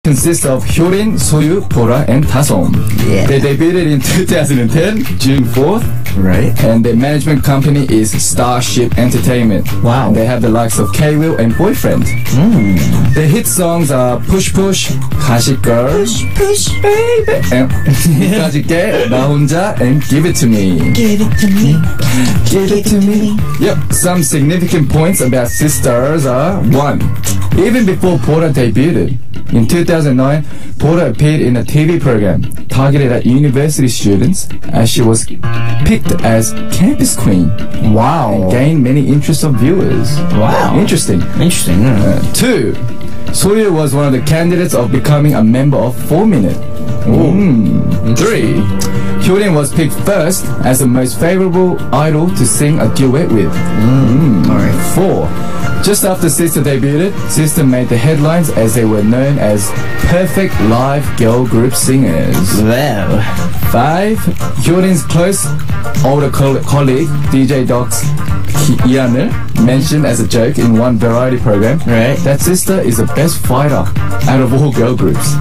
consists of Hyorin, Soyu, Bora, and Tasom. Yeah. They debuted in 2010, June 4th. Right. And their management company is Starship Entertainment. Wow. And they have the likes of K-Will and Boyfriend. Their hit songs are Push Push, Kashi Girl, Push, Baby, and 가질게, 나 혼자, and Give It To Me. give it to me. Give It To Me. Yep, some significant points about Sisters are 1. Even before Bora debuted, in 2009, Bora appeared in a TV program targeted at university students as she was picked as campus queen. Wow. And gained many interest of viewers. Wow. Interesting. Interesting. 2. Soyu was one of the candidates of becoming a member of 4 Minute. 3. Hyorin was picked first as the most favorable idol to sing a duet with. Alright. 4. Just after Sister debuted, Sister made the headlines as they were known as perfect live girl group singers. Wow. 5. Hyorin's close older colleague, DJ Docs Ian을, mentioned as a joke in one variety program that Sister is the best fighter out of all girl groups.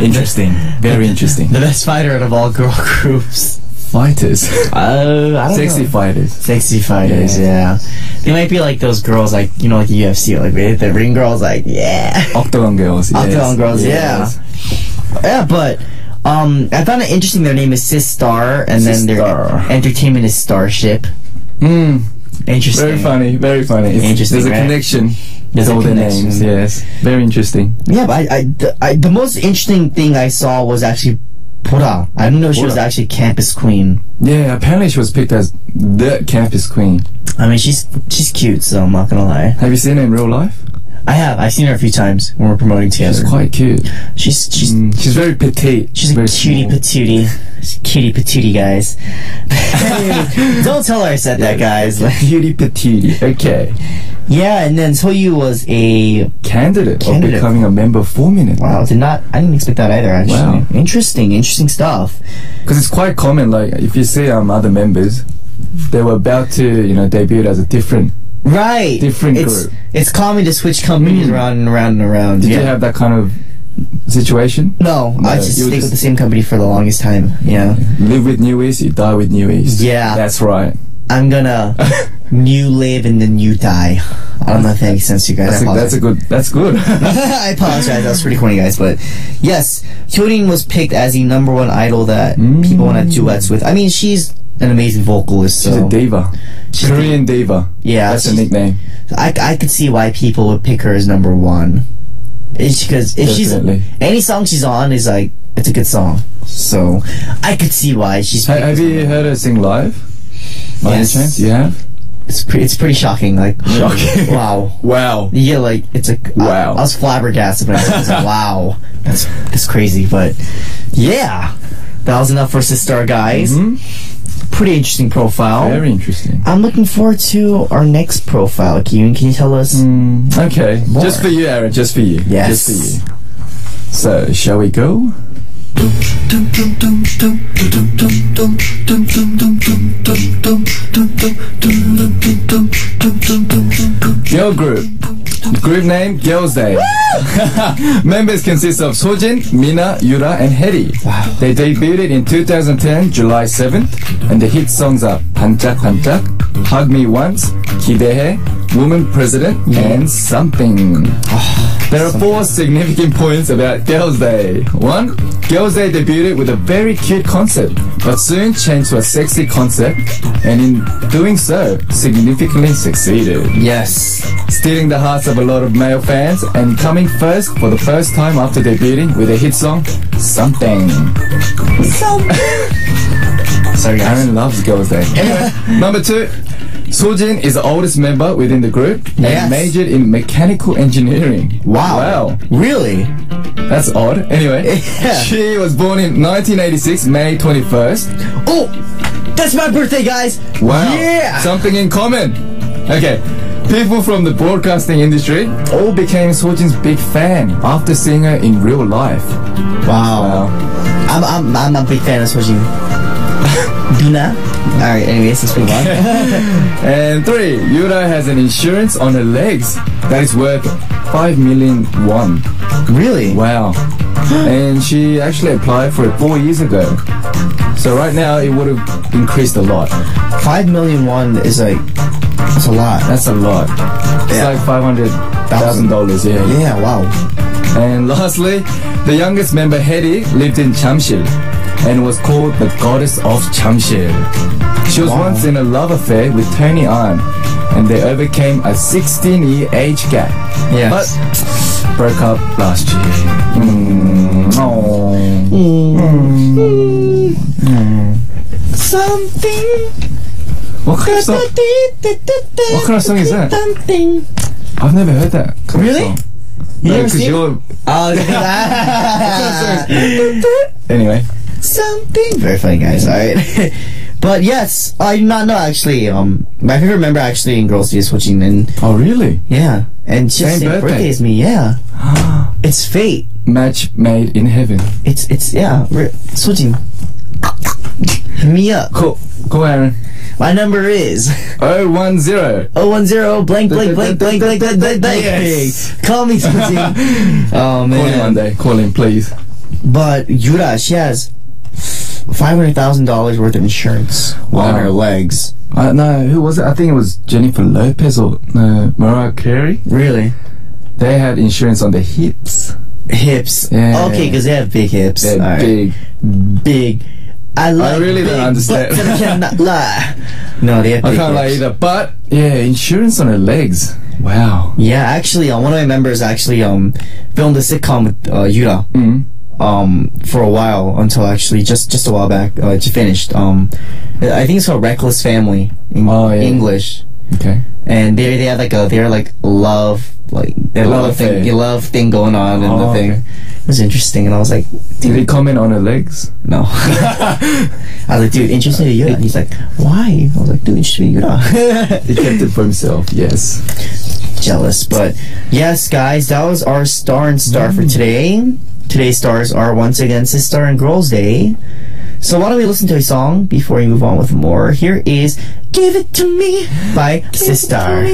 Interesting. Very interesting. The best fighter out of all girl groups. Fighters. I don't Sexy know. fighters. Sexy fighters, yeah. They might be like those girls, like, you know, like the UFC, like the ring girls, like, yeah. Octagon girls. Yes. Octagon girls, Yes. yeah. But I found it interesting. Their name is Sistar, and then their Sistar. entertainment is Starship. Interesting. Very funny. Very funny. Interesting, There's a right? connection. There's a all their connection. names. Yes. Very interesting. Yeah, but the most interesting thing I saw was actually Bora. I didn't know she was Bora. actually campus queen. Yeah. Apparently she was picked as the campus queen. I mean, she's cute, so I'm not gonna lie. Have you seen her in real life? I have. I've seen her a few times when we're promoting together. She's quite cute. She's She's very petite. She's a very cutie small. patootie. She's cutie patootie, guys. Don't tell her I said that, guys. Cutie petite. Okay. Yeah, and then Soyu was a Candidate of Candidate. becoming a member of 4 Minute. I didn't expect that either, actually. Wow. Interesting stuff. Because it's quite common, like, if you see other members, they were about to, debut as a different Right. Different it's, group. It's common to switch companies around and around and around. Did yeah. you have that kind of situation? No, I just you stayed just- with the same company for the longest time. Yeah. Live with New East, you die with New East. Yeah. That's right. I'm gonna new live and then you die. I don't know if that makes sense to you guys. That's good. I apologize. That was pretty corny, guys. But yes, Hyorin was picked as the number one idol that people want to duets with. I mean, she's an amazing vocalist. She's So a diva. She's Korean diva. yeah, That's her nickname. I could see why people would pick her as number one. It's because if Definitely. any song she's on is like it's a good song. So I could see why she's. picked Have as you number heard her sing live? By any Yes. chance? You have? It's pretty shocking. Like Shocking. Wow. Wow. Yeah, like it's a Wow. I was flabbergasted when I was like, wow, that's crazy. But yeah, that was enough for Sister, guys. Pretty interesting profile. Very interesting. I'm looking forward to our next profile. Can you tell us? Okay. More. Just for you, Aaron. Just for you. Yes. Just for you. So, shall we go? Girl group. Group name, Girls' Day. Members consist of Sojin, Mina, Yura, and Heri. Wow. They debuted in 2010, July 7th, and the hit songs are 반짝 반짝, Hug Me Once, 기대해, Woman President, and Something. There are 4 significant points about Girls' Day. 1. Girls' Day debuted with a very cute concept, but soon changed to a sexy concept, and in doing so, significantly succeeded. Yes. Stealing the hearts of a lot of male fans and coming first for the first time after debuting with a hit song, Something. Sorry, guys. Aaron loves Girls' Day. Anyway, number 2. Sojin is the oldest member within the group and Yes. majored in mechanical engineering. Wow. Really? That's odd. Anyway, Yeah. she was born in 1986, May 21st. Oh, that's my birthday, guys. Wow. Yeah. Something in common. Okay. People from the broadcasting industry all became Sojin's big fan after seeing her in real life. Wow. I'm a big fan of Sojin. Duna. Alright, anyways, let's move on. And 3, Yura has an insurance on her legs that is worth 5 million won. Really? Wow. And she actually applied for it 4 years ago. So right now it would have increased a lot. 5 million won is like, that's a lot. That's a lot. It's Yeah. like $500,000. Yeah. Yeah, wow. And lastly, the youngest member, Hedy, lived in Jamshil and was called the goddess of Jamshil. She was Wow. once in a love affair with Tony An, and they overcame a 16-year age gap. Yes. But broke up last year. Oh. Something. What kind of song is that? Something. I've never heard that. kind of Really? song. You No, never 'cause seen it? you're... Oh, Anyway. something. Very funny, guys. All right. But yes, I did not know actually. My favorite member actually in Girls' Day is Switching, and Oh, really? yeah, and she has Same the same birthday. birthday as me. Yeah, it's fate. Match made in heaven. It's yeah. Switching. Hit me up. Cool. Go, Aaron. My number is 010. 010 blank blank blank blank blank blank blank blank. Yes. Call me Switching. Oh man. Call him one day. Call him, please. But Yura, she has $500,000 worth of insurance on Wow. her legs. No, who was it? I think it was Jennifer Lopez or Mariah Carey. Really? They had insurance on the hips. Hips. Yeah. Okay, because they have big hips. They're All right. big. Big. I like really don't big understand. butts and I cannot lie. No, they have I big can't lie hips. either. But yeah, insurance on her legs. Wow. Yeah, actually, one of my members actually filmed a sitcom with Yura for a while until actually just a while back. Just finished. I think it's called Reckless Family in Oh, yeah. English. Okay. And they have they're like love Love affair. love thing going on in the Oh, thing. okay. It was interesting, and I was like, Did he comment on her legs? no. I was like, dude, interesting to Yura. And he's like, why? I was like, dude, interesting to Yura. He kept it for himself. Yes. Jealous, but yes, guys, that was our star and star for today. Today's stars are once again Sistar and Girls' Day. So why don't we listen to a song before we move on with more? Here is "Give It to Me" by Sistar.